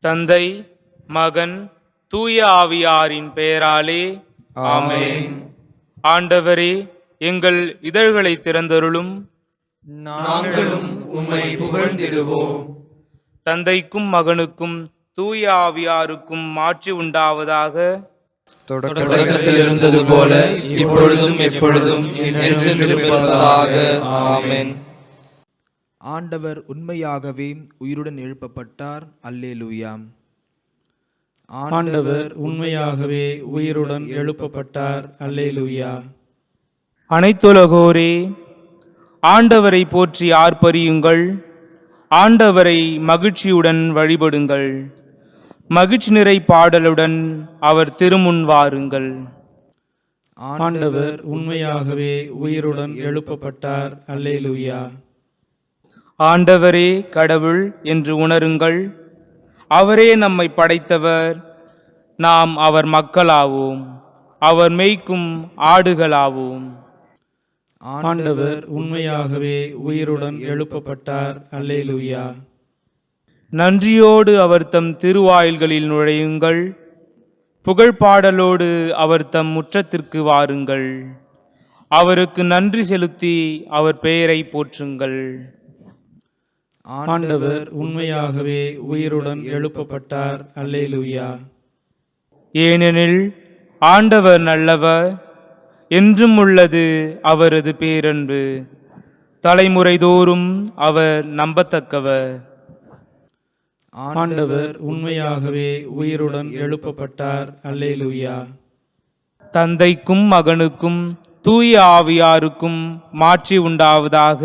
தந்தை, மகன், தூய ஆவியாரின் பெயராலே ஆமென். ஆண்டவரே, எங்கள் இதழ்களை திறந்தருளும், நாங்களும் உம்மை புகழ்ந்திடுவோம். தந்தைக்கும் மகனுக்கும் தூய ஆவியாருக்கும் மாட்சி உண்டாவதாக. தொடக்கத்தில் இருந்தது போல இப்பொழுதும் எப்பொழுதும் என்றென்றும் இருப்பதாக. ஆமென். ஆண்டவர் உண்மையாகவே உயிருடன் எழுப்பப்பட்டார். அல்லேலூயா. ஆண்டவர் உண்மையாகவே உயிருடன் எழுப்பப்பட்டார். அல்லேலூயா. அனைத்துலகோரே, ஆண்டவரை போற்றி ஆர்ப்பரியுங்கள். ஆண்டவரை மகிழ்ச்சியுடன் வழிபடுங்கள். மகிழ்ச்சி நிறை பாடலுடன் அவர் திருமுன் வாருங்கள். ஆண்டவர் உண்மையாகவே உயிருடன் எழுப்பப்பட்டார். அல்லேலூயா. ஆண்டவரே கடவுள் என்று உணருங்கள். அவரே நம்மை படைத்தவர். நாம் அவர் மக்களாவோம், அவர் மேய்க்கும் ஆடுகளாவோம். ஆண்டவர் உண்மையாகவே உயிருடன் எழுப்பப்பட்டார். அல்லேலூயா. நன்றியோடு அவர் தம் திருவாயில்களில் நுழையுங்கள். புகழ்பாடலோடு அவர் தம் முற்றத்திற்கு வாருங்கள். அவருக்கு நன்றி செலுத்தி அவர் பெயரை போற்றுங்கள். ஆண்டவர் உண்மையாகவே உயிருடன் எழுப்பப்பட்டார். அல்லேலூயா. ஏனெனில் ஆண்டவர் நல்லவர், என்றும் உள்ளது அவரது பேரன்பு. தலைமுறை தோறும் அவர் நம்பத்தக்கவர். ஆண்டவர் உண்மையாகவே உயிருடன் எழுப்பப்பட்டார். அல்லேலூயா. தந்தைக்கும் மகனுக்கும் தூய ஆவியாருக்கும் மாட்சி உண்டாவதாக.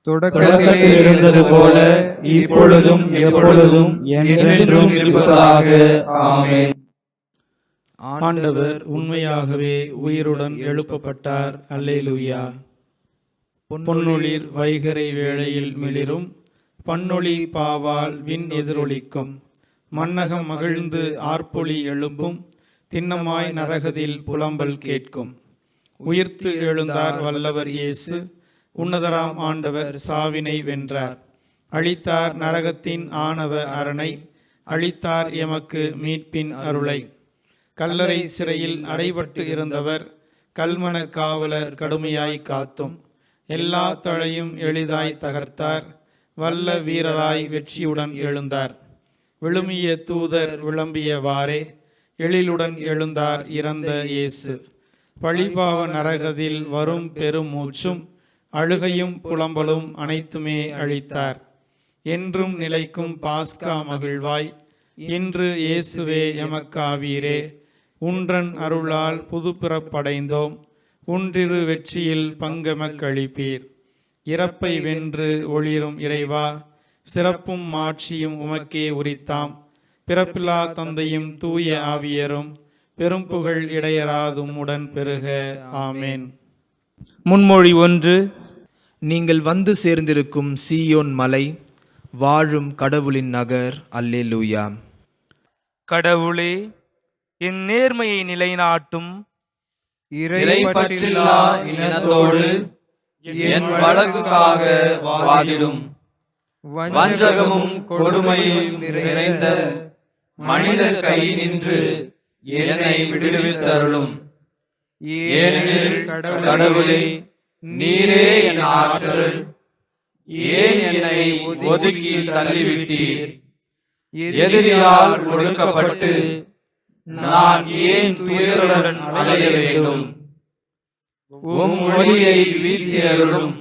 தொடக்கத்தில் இருந்தது போல இப்பொழுதும் எப்பொழுதும் என்றென்றும் இருப்பதாக. ஆமென். ஆண்டவர் உண்மையாகவே உயிருடன் எழுப்பப்பட்டார். அல்லேலூயா. பொன்னொளிர் வைகரை வேளையில் மிளிரும், பன்னொளி பாவால் விண் எதிரொலிக்கும். மன்னகம் மகிழ்ந்து ஆர்ப்பொலி எழும்பும், திண்ணமாய் நரகதில் புலம்பல் கேட்கும். உயிர்த்து எழுந்தார் வல்லவர் இயேசு, உன்னதராம் ஆண்டவர் சாவினை வென்றார். அழித்தார் நரகத்தின் ஆணவ அரணை, அழித்தார் எமக்கு மீட்பின் அருளை. கல்லறை சிறையில் அடைபட்டு இருந்தவர், கல்மன காவலர் கடுமையாய் காத்தும். எல்லா தளையும் எளிதாய் தகர்த்தார், வல்ல வீரராய் வெற்றியுடன் எழுந்தார். விழுமிய தூதர் விளம்பியவாறே எழிலுடன் எழுந்தார் இறந்த இயேசு. பழிபாவ நரகதில் வரும் பெரும் மூச்சும், அழுகையும் புலம்பலும் அனைத்துமே அழித்தார். என்றும் நிலைக்கும் பாஸ்கா மகிழ்வாய், இன்று இயேசுவே எமக்காவீரே. உன்றன் அருளால் புதுப்பிறப்படைந்தோம், உன்றிரு வெற்றியில் பங்கெமக்களிப்பீர். இறப்பை வென்று ஒளிரும் இறைவா, சிறப்பும் மாட்சியும் உமக்கே உரித்தாம். பிறப்பில்லா தந்தையும் தூய ஆவியரும் பெரும் புகழ் இடையராதும் உடன் பெருக. ஆமேன். முன்மொழி 1. நீங்கள் வந்து சேர்ந்திருக்கும் சீயோன் மலை, வாழும் கடவுளின் நகர். அல்லேலூயா. கடவுளே, என் நேர்மையை நிலைநாட்டும். இறைப்பற்றில்லா இனத்தோடு என் வழக்குக்காக வாதிடும். வஞ்சகமும் கொடுமையும் நிறைந்த மனிதர் கையினின்று என்னை விடுவித்தருளும். ஏனெனில் கடவுளே, நீரே என் ஆற்றல். ஏன் என்னை ஒதுக்கி தள்ளிவிட்டீர்? எதிரியால் ஒடுக்கப்பட்டு நான் ஏன் துயருடன் அலைய வேண்டும்? உம் ஒளியை வீசியருளும்,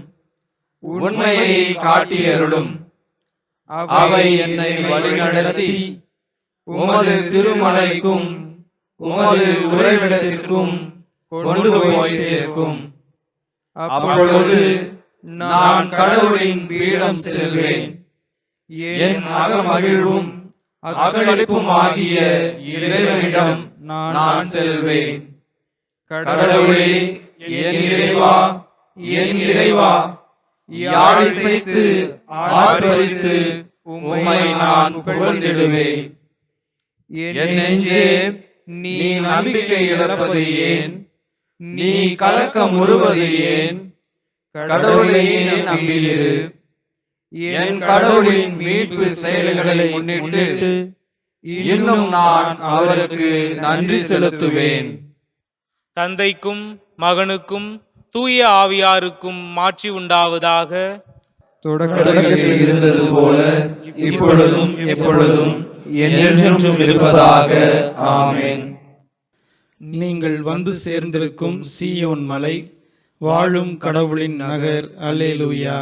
உண்மையை காட்டியருளும். அவை என்னை வழிநடத்தி உமது திருமலைக்கும் உமது உறைவிடத்திற்கும் கொண்டு போய் சேர்க்கும். அப்பொழுது நான் கடவுளின் பீடம் செல்வேன். என் அகமகிழ்வும் அகலிப்பும் ஆகிய இறைவனிடம் நான் செல்வேன். கடவுளே, என் இறைவா, என் இறைவா, யாழிசைத்து ஆர்ப்பரித்து உம்மை நான் புகழ்ந்திடுவேன். என் நெஞ்சே, நீ நம்பிக்கை இழப்பது ஏன்? நீ கலக்கம் உறுவது ஏன்? கடவுளையே நம்பியிரு. என் கடவுளின் மீட்பு செயல்களை முன்னிட்டு இன்னும் நான் அவருக்கு நன்றி செலுத்துவேன். தந்தைக்கும் மகனுக்கும் தூய ஆவியாருக்கும் மாட்சி உண்டாவதாக. தொடக்கத்தில் இருந்தது போல இப்பொழுதும் எப்பொழுதும் என்றென்றும் இருப்பதாக. ஆமென். நீங்கள் வந்து சேர்ந்திருக்கும் சீயோன் மலை, வாழும் கடவுளின் நகர். அல்லேலூயா.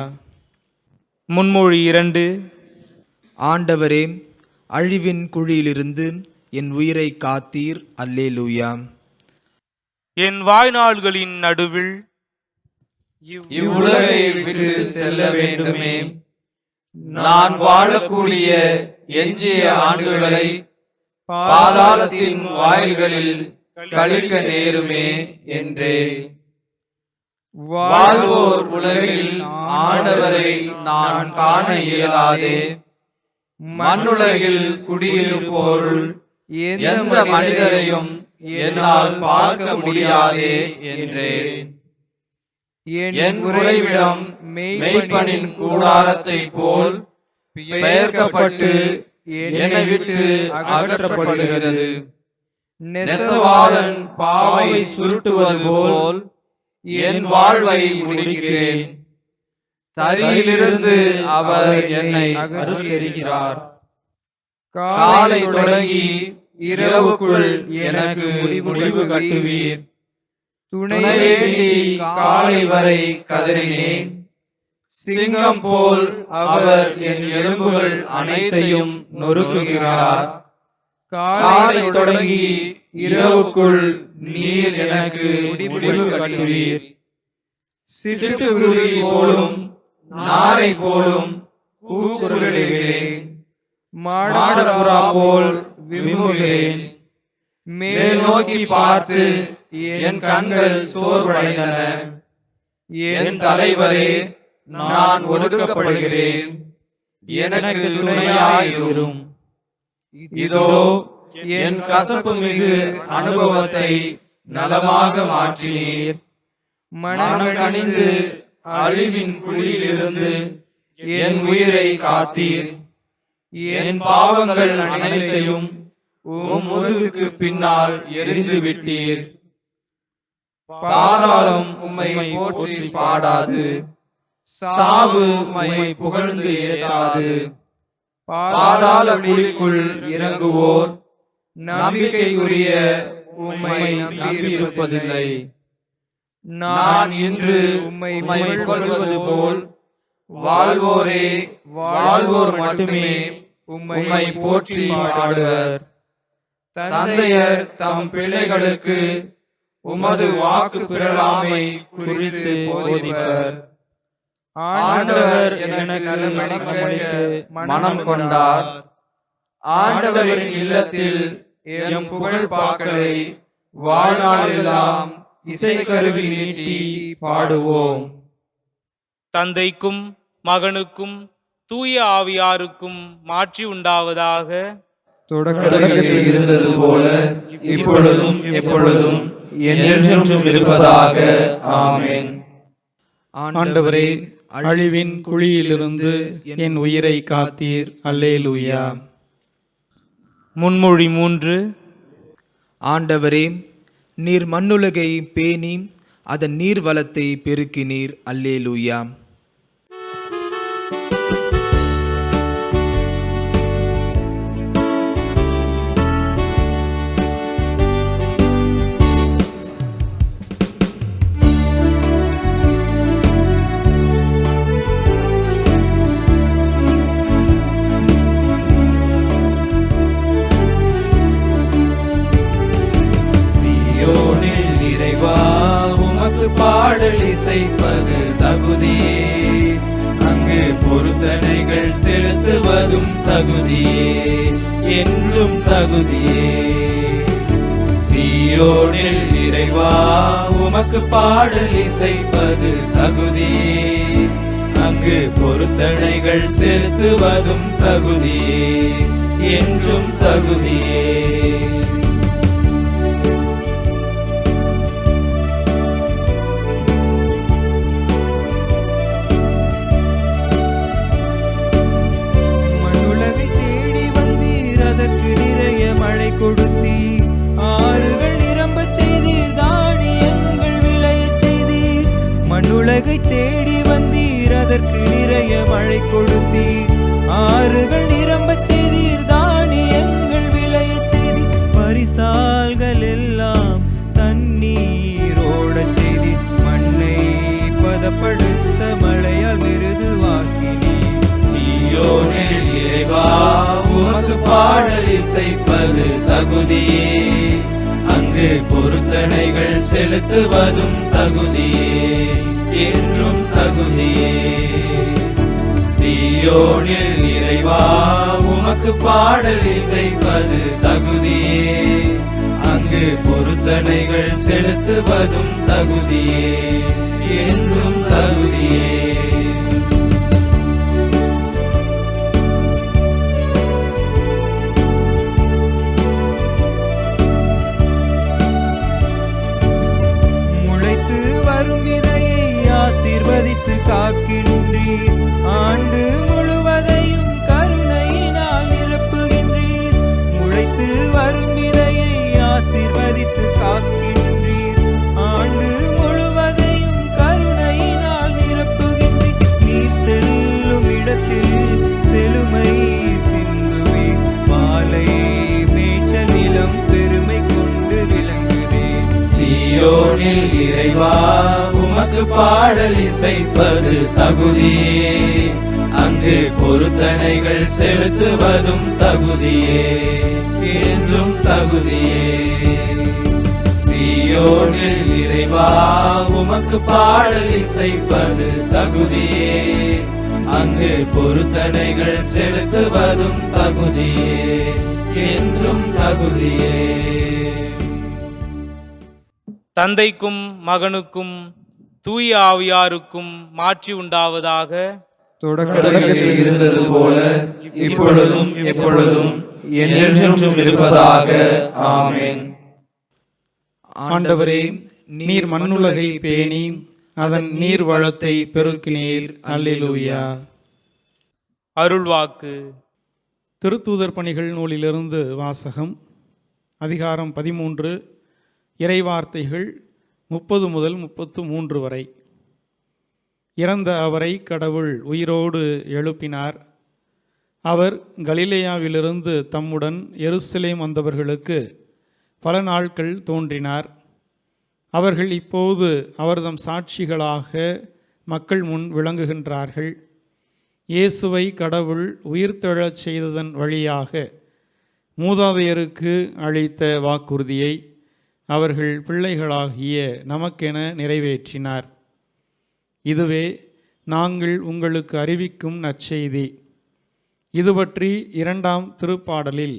முன்மொழி 2. ஆண்டவரே, அழிவின் குழியிலிருந்து என் உயிரை காத்தீர். அல்லேலூயா. என் வாழ்நாள்களின் நடுவில் இவ்வுலகை விட்டு செல்ல வேண்டுமே. நான் வாழக்கூடிய எஞ்சிய ஆண்டுகளை பாதாளத்தின் வாயில்களில் கழிக்க நேருமே என்றே. வாழ்வோர் உலகில் ஆண்டவரை நான் காண இயலாதே. மண்ணுலகில் குடியிருப்போருள் எந்த மனிதரையும் என்னால் பார்க்க முடியாதே என்றேன். என் உறைவிடம் மெய்ப்பனின் கூடாரத்தை போல் பெயர்க்கப்பட்டு என்னை விட்டு அகற்றப்படுகிறது. நெசவாளன் பாவை சுருட்டுவது போல் என் வாழ்வை முடிக்கிறேன். தரியிலிருந்து அவர் என்னை அகற்றுகிறார். காலை தொடங்கி இரவுக்குள் எனக்கு முடிவு கட்டுவீர். துணை வேண்டி காலை வரை கதறினேன். சிங்கம் போல் அவர் என் எலும்புகள் அனைத்தையும் நொறுக்குகிறார். காலை தொடங்கி இரவுக்குள் நீர் எனக்கு முடிவு கட்டுவீர். சிட்டுக்குருவி போலும் நாரை போலும் கூக்குரலிடுகிறேன். மாடப்புறா போல் விம்முகிறேன். மேல் நோக்கி பார்த்து என் கண்கள் சோர்வடைந்தன. என் தலைவரே, நான் ஒடுக்கப்படுகிறேன். எனக்கு துணையாயிரும். இதோ என் கசப்பு மிகு அனுபவத்தை நலமாக மாற்றினீர். மனம் கனிந்து அழிவின் குழியிலிருந்து என் உயிரை காத்தீர். என் பாவங்கள் அனைத்தையும் உம் முதுகுக்கு பின்னால் எரிந்து விட்டீர். பாதாளம் உம்மை போற்றி பாடாது. சாவு உம்மை புகழ்ந்து ஏற்றாது. பாதாள குழிக்குள் இறங்குவோர் நம்பிக்கைக்குரிய உம்மை நம்பியிருப்பதில்லை. நான் இன்று உம்மை புகழ்வது போல் வாழ்வோர் மட்டுமே உம்மை போற்றி பாடுவர். தந்தையர் தம் பிள்ளைகளுக்கு உமது வாக்கு பிறழாமை குறித்து போதிப்பர். ஆண்டவர் எனக்கு மனம் கொண்டார். ஆண்டவரின் இல்லத்தில் எம் புகழ் பாக்களை வாழ்நாளெல்லாம் இசைக்கருவி நீட்டி பாடுவோம். தந்தைக்கும் மகனுக்கும் தூய ஆவியாருக்கும் மாட்சி உண்டாவதாக. தொடக்கத்தில் இருந்தது போல இப்பொழுதும் எப்பொழுதும் என்றென்றும் இருப்பதாக. ஆமென். ஆண்டவரே, அழிவின் குழியிலிருந்து என் உயிரை காத்தீர். அல்லேலூயா. முன்மொழி 3. ஆண்டவரே, நீர் மண்ணுலகை பேணி அதன் நீர் வளத்தை பெருக்கினீர். அல்லேலூயா. பாடல் இசைப்பது தகுதியே. அங்கு பொருத்தனைகள் செலுத்துவதும் தகுதியே, என்றும் தகுதியே. சீயோனில் இறைவா உமக்கு பாடல் இசைப்பது தகுதியே. அங்கு பொருத்தனைகள் செலுத்துவதும் தகுதியே, என்றும் தகுதியே. உலகை தேடி வந்தீர், அதற்கு நிறைய மழை கொடுத்தீர். ஆறுகள் நிரம்பச் செய்தீர், தானியங்கள் விளையச் செய்தீர். பரிசால்கள் எல்லாம் தண்ணீரோடச் செய்தீர். மண்ணை பதப்படுத்த மழையால் மிருதுவாக்கினீர். சீயோனில் இறைவா உமக்கு பாடல் இசைப்பது தகுதியே, அங்கு பொருத்தனைகள் செலுத்துவதும் தகுதியே, என்றும் தகுதியே. சீயோனில் இறைவா உமக்கு பாடல் இசைப்பது தகுதியே, அங்கு பொருத்தனைகள் செலுத்துவதும் தகுதியே, என்றும் தகுதியே. ஆசீர்வதித்து காக்கின்றீர். ஆண்டு முழுவதையும் கருணையினால் நிரப்புகின்றீர். முளைத்து வரும் விதையை ஆசீர்வதித்து காக்கின்றீர். ஆண்டு முழுவதையும் கருணையினால் நிரப்புகின்றீர். நீர் செல்லும் இடத்தில் செழுமை சிந்துவீர். பாலை மேய்ச்சல் நிலம் பெருமை கொண்டு விளங்குதே. சீயோனில் இறைவா உமக்கு பாடல் இசைப்பது தகுதியே, அங்கு பொருத்தனைகள் செலுத்துவதும் தகுதியே, என்றும் தகுதியே. சீயோனில் இறைவா உமக்கு பாடல் இசைப்பது தகுதியே, அங்கு பொருத்தனைகள் செலுத்துவதும் தகுதியே, என்றும் தகுதியே. தந்தைக்கும் மகனுக்கும் தூய ஆவியாருக்கும் மாட்சி உண்டாவதாக. தொடக்கத்தில் இருந்தது போல இப்பொழுதும் எப்பொழுதும் என்றென்றும் இருப்பதாக. ஆமென். ஆண்டவரே, நீர் மண்ணுலகை பேணி அதன் நீர் வளத்தை பெருக்கினீர். அல்லேலூயா. அருள்வாக்கு. திருத்தூதர் பணிகள் நூலிலிருந்து வாசகம். அதிகாரம் 13, இறைவார்த்தைகள் 30 முதல் 33 வரை. இறந்த அவரை கடவுள் உயிரோடு எழுப்பினார். அவர் கலிலேயாவிலிருந்து தம்முடன் எருசலேம் வந்தவர்களுக்கு பல நாட்கள் தோன்றினார். அவர்கள் இப்போது அவர்தம் சாட்சிகளாக மக்கள் முன் விளங்குகின்றார்கள். இயேசுவை கடவுள் உயிர்த்தெழச் செய்ததன் வழியாக மூதாதையருக்கு அளித்த வாக்குறுதியை அவர்கள் பிள்ளைகளாகிய நமக்கென நிறைவேற்றினார். இதுவே நாங்கள் உங்களுக்கு அறிவிக்கும் நற்செய்தி. இது பற்றி 2ஆம் திருப்பாடலில்,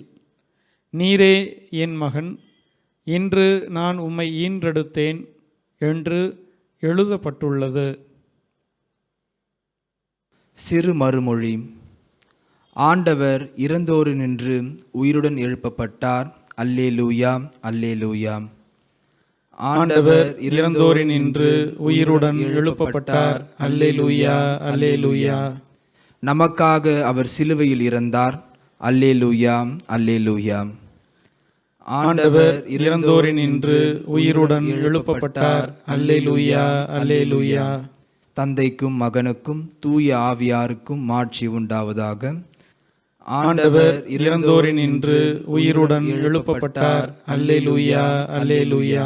நீரே என் மகன், இன்று நான் உம்மை ஈன்றெடுத்தேன் என்று எழுதப்பட்டுள்ளது. சிறு மறுமொழி. ஆண்டவர் இறந்தோரினின்று உயிருடன் எழுப்பப்பட்டார். அல்லேலூயா, அல்லேலூயா. ஆண்டவர் இறந்தோரினின்று உயிருடன் எழுப்பப்பட்டார். அல்லேலூயா, அல்லேலூயா. நமக்காக அவர் சிலுவையில் இறந்தார். அல்லேலூயா, அல்லேலூயா. ஆண்டவர் இறந்தோரினின்று உயிருடன் எழுப்பப்பட்டார். அல்லேலூயா, அல்லேலூயா. தந்தைக்கும் மகனுக்கும் தூய ஆவியாருக்கும் மாட்சி உண்டாவதாக. ஆண்டவர் இறந்தோரினின்று உயிருடன் எழுப்பப்பட்டார். அல்லேலூயா, அல்லேலூயா.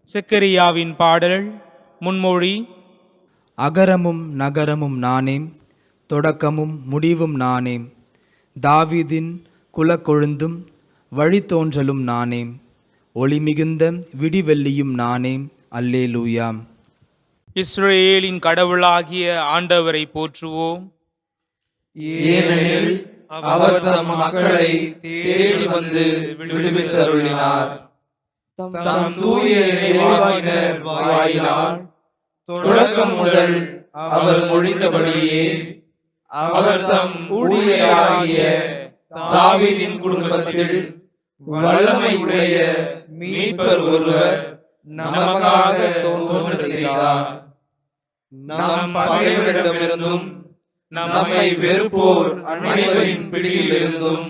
செக்கரியாவின் பாடல். முன்மொழி. அகரமும் நகரமும் நானே, தொடக்கமும் முடிவும் நானே. தாவீதின் குலக்கொழுந்தும் வழித்தோன்றலும் நானே. ஒளிமிகுந்த விடிவெள்ளியும் நானே. அல்லேலூயா. இஸ்ரவேலின் கடவுளாகிய ஆண்டவரை போற்றுவோம். ஏனெனில் அவர் தம் மக்களை தேடி வந்து விடுவித்தருளினார். தம் தூய இறைவாக்கினர் வாயிலால் தொடக்கம் முதல் அவர் மொழிந்தபடியே அவர் தம் ஊழியராகிய தாவீதின் குடும்பத்தில் வல்லமை உடைய மீட்பர் ஒருவர் நமக்காக தோன்ற செய்தார். நம் பகைவரிடமிருந்தும் நம்மை வெறுப்போர் அனைவரின் பிடியிலிருந்தும்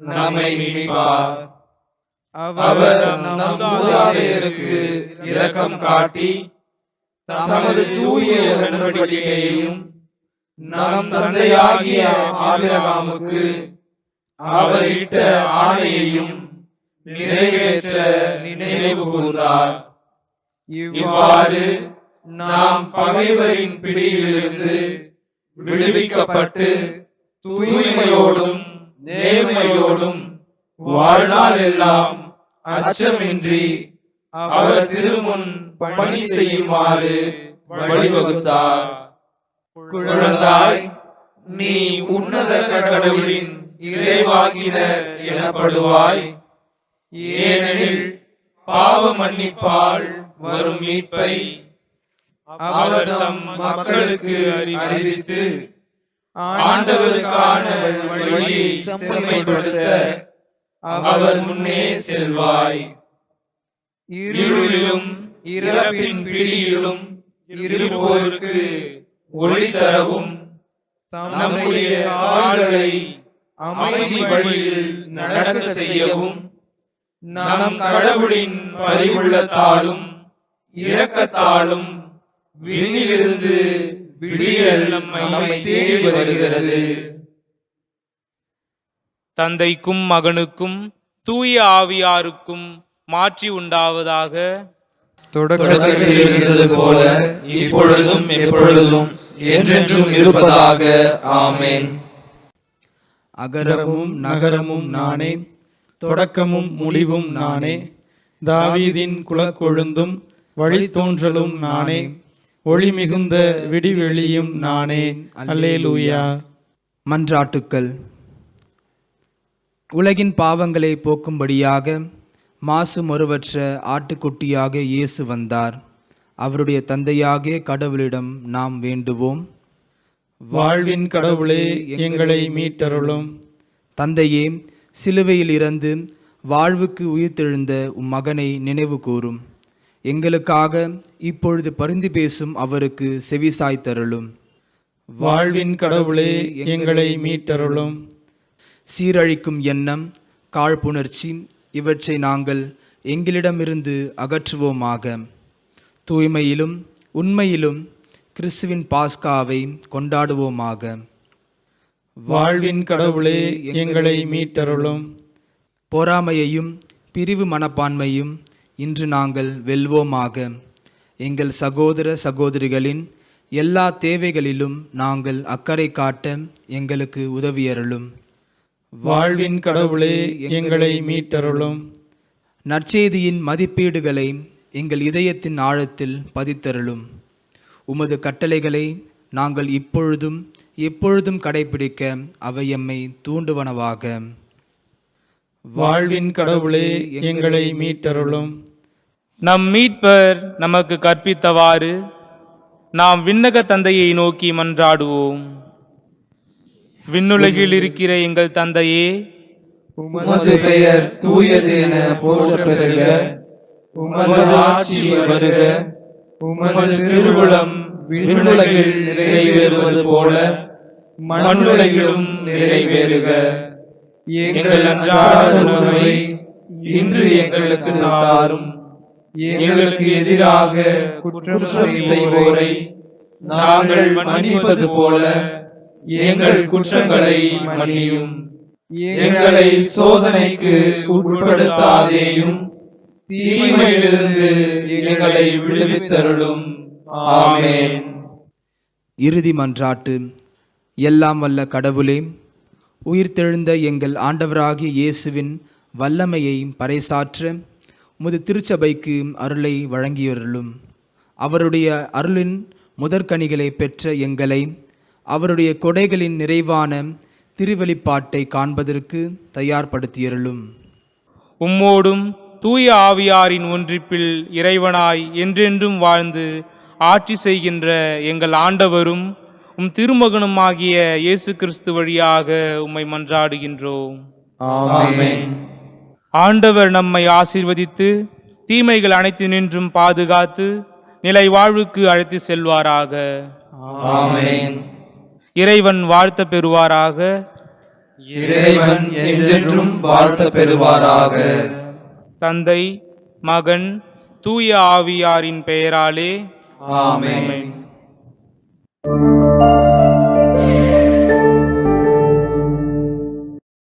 நம்மை மீட்பார். அவர் நம் மூதாதையருக்கு இரக்கம் காட்டி தமது தூய உடன்படிக்கையையும் நம் தந்தையாகிய ஆபிரகாமுக்கு அவர் இட்ட ஆணையையும் நிறைவேற்ற நினைவு கூர்ந்தார். இவ்வாறு நாம் பகைவரின் பிடியிலிருந்து விடுவிக்கப்பட்டு தூய்மையோடும் நேர்மையோடும் வாழ்நாள் எல்லாம் அச்சமின்றி அவர் திருமுன் பணி செய்யுமாறு வழிவகுத்தார். குழந்தாய், நீ உன்னத கடவுளின் இறைவாக்கினர் எனப்படுவாய். ஏனெனில் பாவ மன்னிப்பால் வரும் மீட்பை அவர் தம் மக்களுக்கு அறிவித்து ஆண்டவருக்கான வழியை செம்மைப்படுத்த அவர் முன்னே செல்வாய். இருளிலும் இறப்பின் பிடியிலும் இருப்போருக்கு ஒளி தரவும் நம்முடைய கால்களை அமைதி வழியில் நடக்க செய்யவும் நம் கடவுளின் பரிவுள்ளத்தாலும் இரக்கத்தாலும் விண்ணிலிருந்து விடியல் நம்மை தேடி வருகிறது. தந்தைக்கும் மகனுக்கும் தூய ஆவியாருக்கும் மாட்சி உண்டாவதாக. தொடக்கத்தில் இருந்தது போல இப்பொழுதும் எப்பொழுதும் என்றென்றும் இருப்பதாக. ஆமென். அகரமும் நகரமும் நானே, தொடக்கமும் முடிவும் நானே. தாவீதின் குலக்கொழுந்தும் வழித்தோன்றலும் நானே. ஒளி மிகுந்த விடிவெளியும் நானே. அல்லேலூயா. மன்றாட்டுக்கள். உலகின் பாவங்களை போக்கும்படியாக மாசு மறுவற்ற ஆட்டுக்குட்டியாக இயேசு வந்தார். அவருடைய தந்தையாகிய கடவுளிடம் நாம் வேண்டுவோம். வாழ்வின் கடவுளே, எங்களை மீட்டருளும். தந்தையே, சிலுவையில் இறந்து வாழ்வுக்கு உயிர்த்தெழுந்த உம் மகனை நினைவு கூரும். எங்களுக்காக இப்பொழுது பரிந்து பேசும் அவருக்கு செவிசாய்த்தருளும். வாழ்வின் கடவுளே, எங்களை மீட்டருளும். சீரழிக்கும் எண்ணம், காழ்ப்புணர்ச்சி இவற்றை நாங்கள் எங்களிடமிருந்து அகற்றுவோமாக. தூய்மையிலும் உண்மையிலும் கிறிஸ்துவின் பாஸ்காவை கொண்டாடுவோமாக. வாழ்வின் கடவுளே, எங்களை மீட்டருளும். பொறாமையையும் பிரிவு மனப்பான்மையும் இன்று நாங்கள் வெல்வோமாக. எங்கள் சகோதர சகோதரிகளின் எல்லா தேவைகளிலும் நாங்கள் அக்கறை காட்ட எங்களுக்கு உதவியருளும். வாழ்வின் கடவுளே, எங்களை மீட்டருளும். நற்செய்தியின் மதிப்பீடுகளை எங்கள் இதயத்தின் ஆழத்தில் பதித்தருளும். உமது கட்டளைகளை நாங்கள் இப்பொழுதும் எப்பொழுதும் கடைபிடிக்க அவை எம்மை தூண்டுவனவாக. வாழ்வின் கடவுளே, எங்களை மீட்டருளும். நம் மீட்பர் நமக்கு கற்பித்தவாறு நாம் விண்ணக தந்தையை நோக்கி மன்றாடுவோம். விண்ணுலகில் இருக்கிற எங்கள் தந்தையே, உமது பெயர் தூயது என போற்ற பெறுக. உமது ஆட்சி வருக. உமது திருவுளம் விண்ணுலகில் நிறைவேறுவது போல மண்ணுலகிலும் நிறைவேறுக. எங்கள் அன்றாட உணவை இன்று எங்களுக்கு தாரும். எங்களுக்கு எதிராக குற்றம் செய்வோரை நாங்கள் மன்னிப்பது போல எங்கள் குற்றங்களை மன்னியும். எங்களை சோதனைக்கு உட்படுத்தாதேயும், தீமையிலிருந்து எங்களை விடுவித்தருளும். ஆமென். இறுதி மன்றாட்டு. எல்லாம் வல்ல கடவுளே, உயிர்த்தெழுந்த எங்கள் ஆண்டவராகிய இயேசுவின் வல்லமையை பறைசாற்ற உமது திருச்சபைக்கு அருளை வழங்கியருளும். அவருடைய அருளின் முதற்கனிகளை பெற்ற எங்களை அவருடைய கொடைகளின் நிறைவான திருவெளிப்பாட்டை காண்பதற்கு தயார்படுத்தியருளும். உம்மோடும் தூய ஆவியாரின் ஒன்றிப்பில் இறைவனாய் என்றென்றும் வாழ்ந்து ஆட்சி செய்கின்ற எங்கள் ஆண்டவரும் உம் திருமகனும் ஆகிய இயேசு கிறிஸ்து வழியாக உம்மை மன்றாடுகின்றோம். ஆமென். ஆண்டவர் நம்மை ஆசீர்வதித்து தீமைகள் அனைத்தினின்றும் பாதுகாத்து நிலை வாழ்வுக்கு அழைத்து செல்வாராக. ஆமென். இறைவன் வாழ்த்த பெறுவாராக. இறைவன் என்றென்றும் வாழ்த்த பெறுவாராக. தந்தை, மகன், தூய ஆவியாரின் பெயராலே ஆமென்.